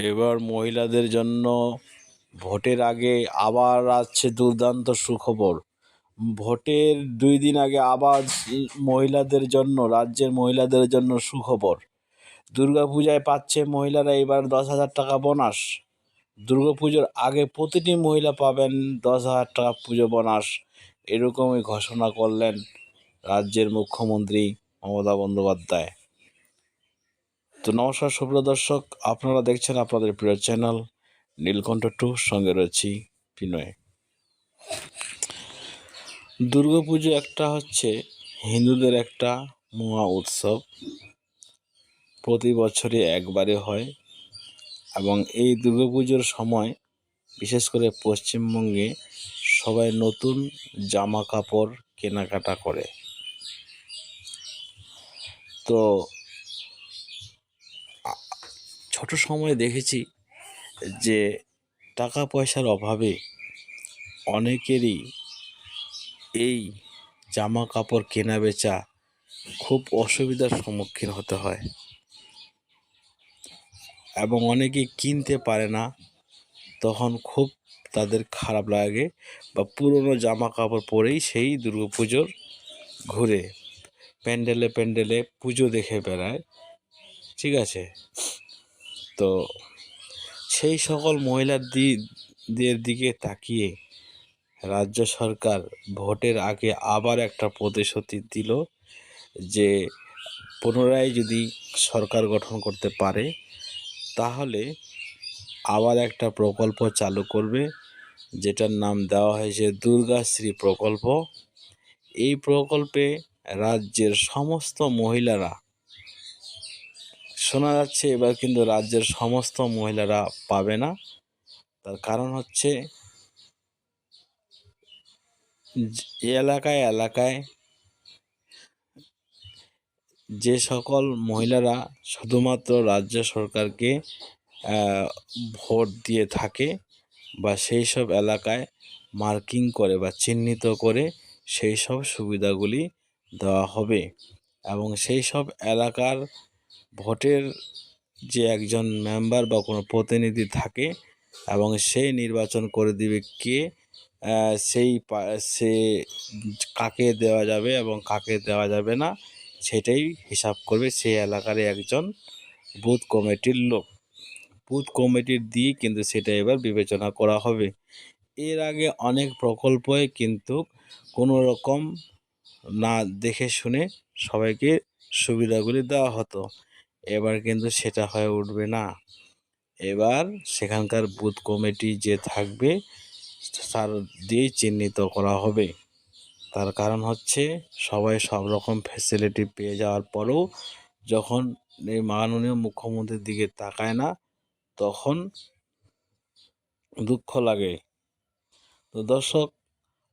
এবার মহিলাদের জন্য ভোটের আগে আবার আসছে দুর্দান্ত সুখবর। ভোটের 2 দিন আগে আবার মহিলাদের জন্য, রাজ্যের মহিলাদের জন্য সুখবর। দুর্গাপূজায় পাচ্ছে মহিলারা এবার 10,000 টাকা বোনাস। দুর্গাপুজোর আগে প্রতিটি মহিলা পাবেন 10,000 টাকা পুজো বোনাস। এরকমই ঘোষণা করলেন রাজ্যের মুখ্যমন্ত্রী মমতা বন্দ্যোপাধ্যায়। তো নমস্কার সুপ্রিয় দর্শক, আপনারা দেখছেন আপনাদের প্রিয় চ্যানেল নীলকণ্ঠ 2, সঙ্গে রয়েছি বিনয়। দুর্গাপুজো একটা হচ্ছে হিন্দুদের একটা মহা উৎসব, প্রতি বছরই একবারে হয় এবং এই দুর্গাপুজোর সময় বিশেষ করে পশ্চিমবঙ্গে সবাই নতুন জামা কাপড় কেনাকাটা করে। তো ছোট সময়ে দেখেছি যে টাকা পয়সার অভাবে অনেকেরই এই জামা কাপড় কেনা বেচা খুব অসুবিধার সম্মুখীন হতে হয় এবং অনেকে কিনতে পারে না, তখন খুব তাদের খারাপ লাগে বা পুরনো জামা কাপড় পরেই সেই দুর্গাপুজোর ঘুরে প্যান্ডেলে প্যান্ডেলে পুজো দেখে বেড়ায়। ঠিক আছে, তো সেই সকল মহিলাদের দিকে তাকিয়ে রাজ্য সরকার ভোটের আগে আবার একটা প্রতিশ্রুতি দিল যে পুনরায় যদি সরকার গঠন করতে পারে তাহলে আবার একটা প্রকল্প চালু করবে, যেটার নাম দেওয়া হয়েছে দুর্গাশ্রী প্রকল্প। এই প্রকল্পে রাজ্যের সমস্ত মহিলারা, শোনা যাচ্ছে এবার কিন্তু রাজ্যের সমস্ত মহিলারা পাবে না। তার কারণ হচ্ছে এলাকায় এলাকায় যে সকল মহিলারা শুধুমাত্র রাজ্য সরকারকে ভোট দিয়ে থাকে বা সেই সব এলাকায় মার্কিং করে বা চিহ্নিত করে সেই সব সুবিধাগুলি দেওয়া হবে এবং সেই সব এলাকার ভোটের যে একজন মেম্বার বা কোনো প্রতিনিধি থাকে এবং সে নির্বাচন করে দিবে কে সে কাকে দেওয়া যাবে এবং কাকে দেওয়া যাবে না, সেটাই হিসাব করবে সেই এলাকার একজন বুথ কমিটির লোক। বুথ কমিটির দিয়ে কিন্তু সেটা এবার বিবেচনা করা হবে। এর আগে অনেক প্রকল্পই কিন্তু কোনো রকম না দেখে শুনে সবাইকে সুবিধাগুলি দেওয়া হতো, এবার কিন্তু সেটা হয়ে উঠবে না। এবার সেখানকার বুথ কমিটি যে থাকবে তার দিয়েই চিহ্নিত করা হবে। তার কারণ হচ্ছে সবাই সব রকম ফ্যাসিলিটি পেয়ে যাওয়ার পরেও যখন এই মাননীয় মুখ্যমন্ত্রীর দিকে তাকায় না, তখন দুঃখ লাগে। তো দর্শক,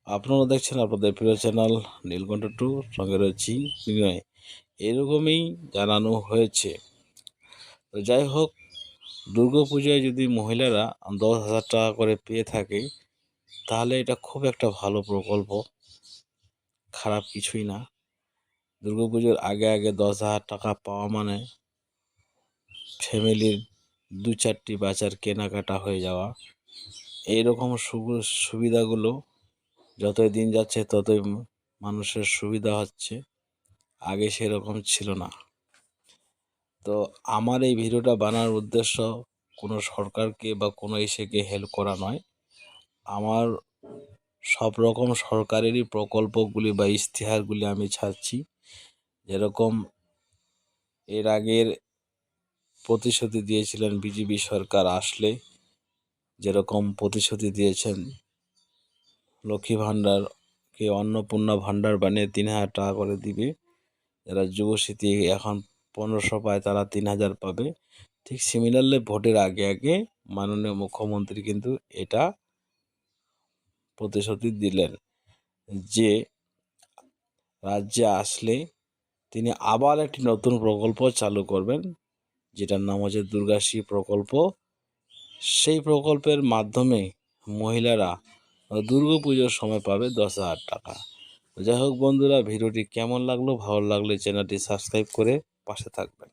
আপনারা দেখছেন আপনাদের প্রিয় চ্যানেল নীলকণ্ঠ 2, সঙ্গে রয়েছি বিনয়। এরকমই জানানো হয়েছে। তো যাই হোক, দুর্গাপূজায় যদি মহিলারা 10,000 টাকা করে পেয়ে থাকে তাহলে এটা খুব একটা ভালো প্রকল্প, খারাপ কিছুই না। দুর্গাপুজোর আগে আগে 10,000 টাকা পাওয়া মানে ফ্যামিলির 2-4টি বাচ্চার কেনাকাটা হয়ে যাওয়া। এইরকম সুবিধাগুলো যতই দিন যাচ্ছে ততই মানুষের সুবিধা হচ্ছে, আগে সেরকম ছিল না। তো আমার এই ভিডিওটা বানানোর উদ্দেশ্য কোনো সরকারকে বা কোনো ইসেকে হেল্প করা নয়। আমার সব রকম সরকারেরই প্রকল্পগুলি বা ইশতেহারগুলি আমি ছাড়ছি। যেরকম এর আগের প্রতিশ্রুতি দিয়েছিলেন বিজেপি সরকার আসলে, যেরকম প্রতিশ্রুতি দিয়েছেন লক্ষ্মী ভাণ্ডারকে অন্নপূর্ণা ভাণ্ডার বানিয়ে 3,000 টাকা করে দিবে, যারা যুবশক্তি এখন 1,500 পায় তারা 3,000 পাবে। ঠিক সিমিলারলি ভোটের আগে আগে মাননীয় মুখ্যমন্ত্রী কিন্তু এটা প্রতিশ্রুতি দিলেন যে রাজ্যে আসলে তিনি আবার একটি নতুন প্রকল্প চালু করবেন, যেটার নাম হচ্ছে দুর্গাশ্রী প্রকল্প। সেই প্রকল্পের মাধ্যমে মহিলারা দুর্গাপুজোর সময় পাবে 10,000 টাকা। যাই হোক বন্ধুরা, ভিডিওটি কেমন লাগলো, ভালো লাগলে চ্যানেলটি সাবস্ক্রাইব করে পাশে থাকবেন।